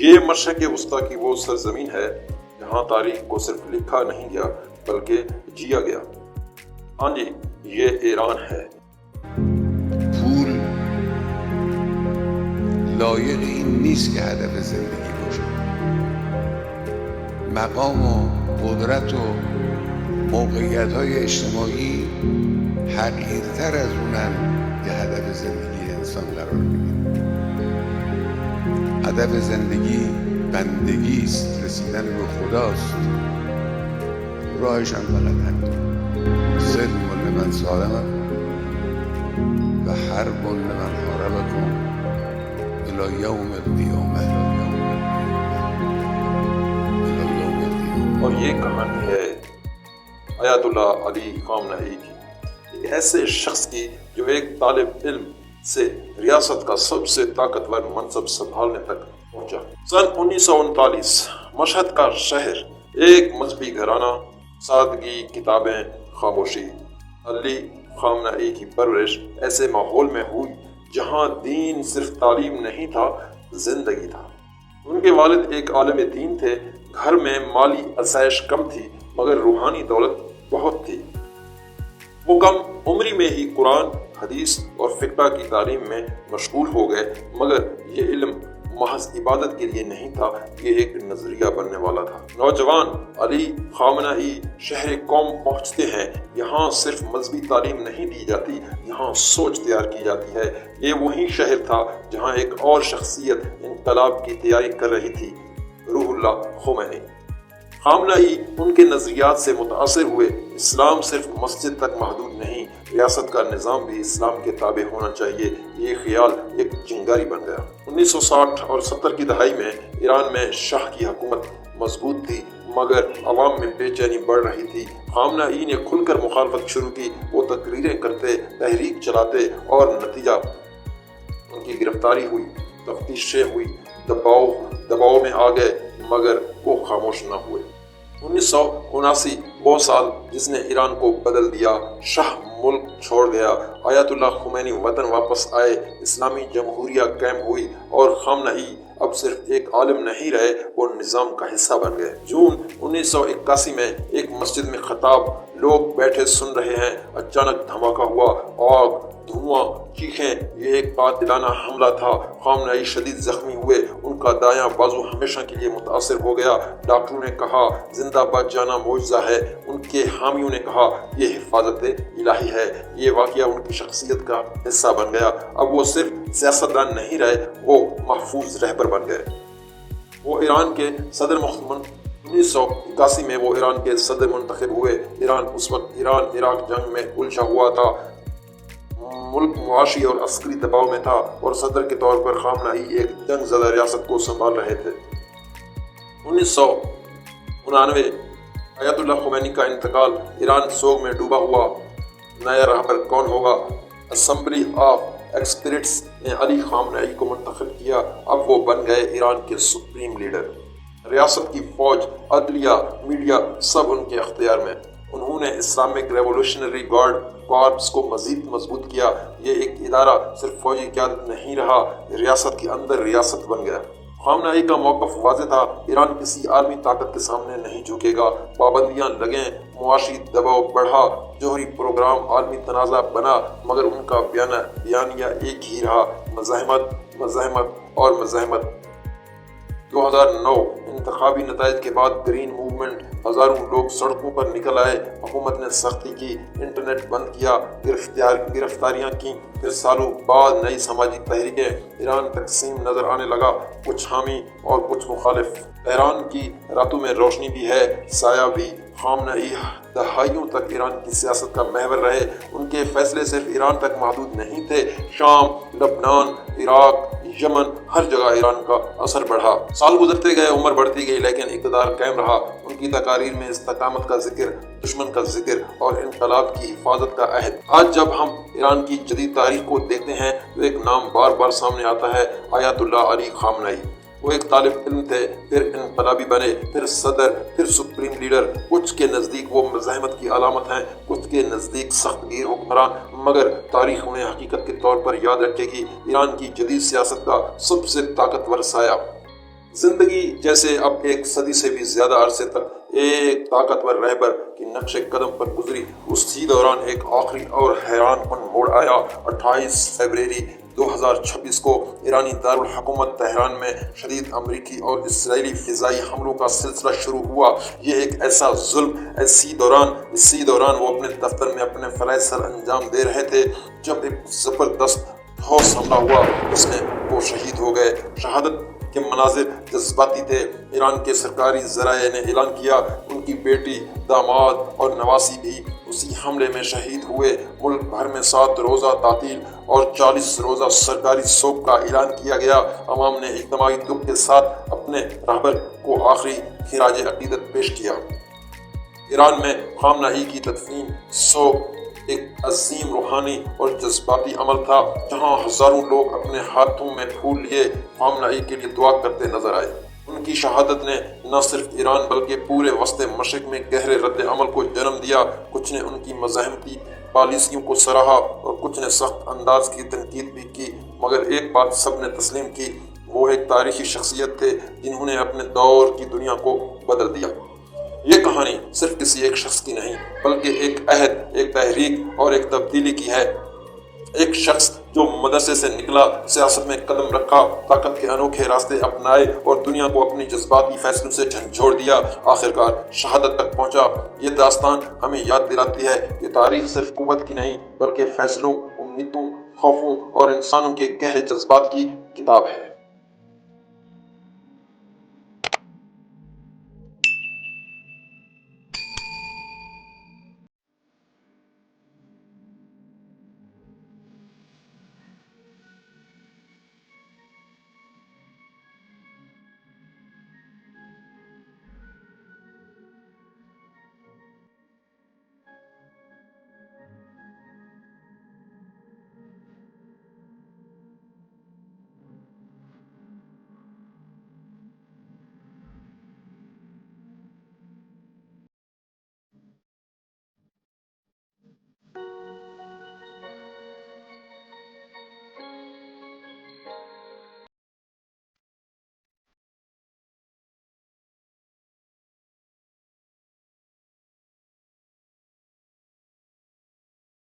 یہ مشرق وسطیٰ کی وہ سرزمین ہے جہاں تاریخ کو صرف لکھا نہیں گیا بلکہ جیا گیا۔ ہاں جی، یہ ایران ہے۔ پول لایق این نیست که هدف زندگی باشه. مقام و قدرت و موقعیت‌های اجتماعی حقیرتر از اونن که هدف زندگی انسان قرار می‌گیره. هدف زندگی بندگی است، رسیدن به خداست. راهش هم فقط همین. سلم لمن سالمکم و حرب لمن حاربکم الی یوم القیامة. اور یہ کہانی ہے آیت اللہ علی خامنہئی کی، ایک ایسے شخص کی جو ایک طالب علم سے ریاست کا سب سے طاقتور منصب سنبھالنے تک پہنچا۔ سن 1939 مشہد کا شہر، ایک مذہبی گھرانہ، سادگی، کتابیں، خاموشی۔ علی خامنہئی کی پرورش ایسے ماحول میں ہوئی جہاں دین صرف تعلیم نہیں تھا، زندگی تھا۔ ان کے والد ایک عالم دین تھے، گھر میں مالی آسائش کم تھی مگر روحانی دولت بہت تھی۔ وہ کم عمری میں ہی قرآن، حدیث اور فقہ کی تعلیم میں مشغول ہو گئے، مگر یہ علم محض عبادت کے لیے نہیں تھا، یہ ایک نظریہ بننے والا تھا۔ نوجوان علی خامنہئی شہر قوم پہنچتے ہیں۔ یہاں صرف مذہبی تعلیم نہیں دی جاتی، یہاں سوچ تیار کی جاتی ہے۔ یہ وہی شہر تھا جہاں ایک اور شخصیت انقلاب کی تیاری کر رہی تھی، روح اللہ خمینی۔ خامنہئی ان کے نظریات سے متاثر ہوئے۔ اسلام صرف مسجد تک محدود نہیں، ریاست کا نظام بھی اسلام کے تابع ہونا چاہیے، یہ خیال ایک چنگاری بن گیا۔ 1960 اور 70 کی دہائی میں ایران میں شاہ کی حکومت مضبوط تھی مگر عوام میں بے چینی بڑھ رہی تھی۔ خامنہئی نے کھل کر مخالفت شروع کی، وہ تقریریں کرتے، تحریک چلاتے اور نتیجہ ان کی گرفتاری ہوئی، تفتیشیں ہوئی، دباؤ میں آ گئے مگر وہ خاموش نہ ہوئے۔ 1979 وہ سال جس نے ایران کو بدل دیا۔ شاہ ملک چھوڑ گیا، آیت اللہ خمینی وطن واپس آئے، اسلامی جمہوریہ قائم ہوئی اور خامنہئی اب صرف ایک عالم نہیں رہے، وہ نظام کا حصہ بن گئے۔ جون 1981 میں ایک مسجد میں خطاب، لوگ بیٹھے سن رہے ہیں، اچانک دھماکہ ہوا، آگ، دھواں، چیخیں، یہ ایک قاتلانہ حملہ تھا۔ خامنہئی شدید زخمی ہوئے، ان کا دایاں بازو ہمیشہ کے لیے متاثر ہو گیا۔ ڈاکٹروں نے کہا زندہ بچ جانا معجزہ ہے، ان کے حامیوں نے کہا یہ حفاظت الہی ہے۔ یہ واقعہ ان کی شخصیت کا حصہ بن گیا۔ اب وہ صرف سیاستدان نہیں رہے، وہ محفوظ رہبر بن گئے۔ وہ ایران کے صدر 1981 میں وہ ایران کے صدر منتخب ہوئے۔ اس وقت ایران عراق جنگ میں الجھا ہوا تھا، ملک معاشی اور عسکری دباؤ میں تھا اور صدر کے طور پر خامنہئی ایک جنگ زدہ ریاست کو سنبھال رہے تھے۔ 1999 آیت اللہ خمینی کا انتقال، ایران سوگ میں ڈوبا ہوا۔ نیا رہبر کون ہوگا؟ اسمبلی آف ایکسپرٹس نے علی خامنہئی کو منتخب کیا، اب وہ بن گئے ایران کے سپریم لیڈر۔ ریاست کی فوج، عدلیہ، میڈیا سب ان کے اختیار میں۔ انہوں نے اسلامک ریولوشنری گارڈ کارپس کو مزید مضبوط کیا۔ یہ ایک ادارہ صرف فوجی قیادت نہیں رہا، ریاست کے اندر ریاست بن گیا۔ خامنہئی کا موقف واضح تھا، ایران کسی عالمی طاقت کے سامنے نہیں جھکے گا۔ پابندیاں لگیں، معاشی دباؤ بڑھا، جوہری پروگرام عالمی تنازع بنا مگر ان کا بیانیہ ایک ہی رہا، مزاحمت اور مزاحمت۔ 2009 انتخابی نتائج کے بعد گرین موومنٹ، ہزاروں لوگ سڑکوں پر نکل آئے، حکومت نے سختی کی، انٹرنیٹ بند کیا، گرفتاریاں کی، پھر سالوں بعد نئی سماجی تحریکیں، ایران تقسیم نظر آنے لگا، کچھ حامی اور کچھ مخالف۔ ایران کی راتوں میں روشنی بھی ہے، سایہ بھی۔ خامنہئی دہائیوں تک ایران کی سیاست کا محور رہے، ان کے فیصلے صرف ایران تک محدود نہیں تھے، شام، لبنان، عراق، یمن، ہر جگہ ایران کا اثر بڑھا۔ سال گزرتے گئے، عمر بڑھتی گئی لیکن اقتدار قائم رہا۔ ان کی تقاریر میں استقامت کا ذکر، دشمن کا ذکر اور انقلاب کی حفاظت کا عہد۔ آج جب ہم ایران کی جدید تاریخ کو دیکھتے ہیں تو ایک نام بار بار سامنے آتا ہے، آیت اللہ علی خامنہئی۔ وہ ایک طالب علم تھے، پھر انقلابی بنے، پھر صدر، پھر سپریم لیڈر۔ کچھ کے نزدیک وہ مزاحمت کی علامت ہیں، کچھ کے نزدیک سخت گیر حکمران، مگر تاریخ انہیں حقیقت کے طور پر یاد رکھے گی، ایران کی جدید سیاست کا سب سے طاقتور سایہ۔ زندگی جیسے اب ایک صدی سے بھی زیادہ عرصے تک ایک طاقتور رہبر کی نقش قدم پر گزری، اسی دوران ایک آخری اور حیران کن موڑ آیا۔ 28 فروری 2026 کو ایرانی دارالحکومت تہران میں شدید امریکی اور اسرائیلی فضائی حملوں کا سلسلہ شروع ہوا۔ یہ ایک ایسا ظلم، اسی دوران وہ اپنے دفتر میں اپنے فرائض سر انجام دے رہے تھے جب ایک زبردست ٹھوس حملہ ہوا جس میں وہ شہید ہو گئے۔ شہادت کے مناظر جذباتی تھے۔ ایران کے سرکاری ذرائع نے اعلان کیا ان کی بیٹی، داماد اور نواسی بھی اسی حملے میں شہید ہوئے۔ ملک بھر میں 7 روزہ تعطیل اور 40 روزہ سرکاری سوگ کا اعلان کیا گیا۔ عوام نے اجتماعی دکھ کے ساتھ اپنے رہبر کو آخری خراج عقیدت پیش کیا۔ ایران میں خامنہ ای کی تدفین سوگ ایک عظیم روحانی اور جذباتی عمل تھا، جہاں ہزاروں لوگ اپنے ہاتھوں میں پھول لیے خامنہ ای کے لیے دعا کرتے نظر آئے۔ ان کی شہادت نے نہ صرف ایران بلکہ پورے وسط مشرق میں گہرے رد عمل کو جنم دیا۔ کچھ نے ان کی مزاحمتی پالیسیوں کو سراہا اور کچھ نے سخت انداز کی تنقید بھی کی، مگر ایک بات سب نے تسلیم کی، وہ ایک تاریخی شخصیت تھے جنہوں نے اپنے دور کی دنیا کو بدل دیا۔ یہ کہانی صرف کسی ایک شخص کی نہیں بلکہ ایک عہد، ایک تحریک اور ایک تبدیلی کی ہے۔ ایک شخص جو مدرسے سے نکلا، سیاست میں قدم رکھا، طاقت کے انوکھے راستے اپنائے اور دنیا کو اپنی جذباتی فیصلوں سے جھنجھوڑ دیا، آخرکار شہادت تک پہنچا۔ یہ داستان ہمیں یاد دلاتی ہے کہ تاریخ صرف قوت کی نہیں بلکہ فیصلوں، امیدوں، خوفوں اور انسانوں کے گہرے جذبات کی کتاب ہے۔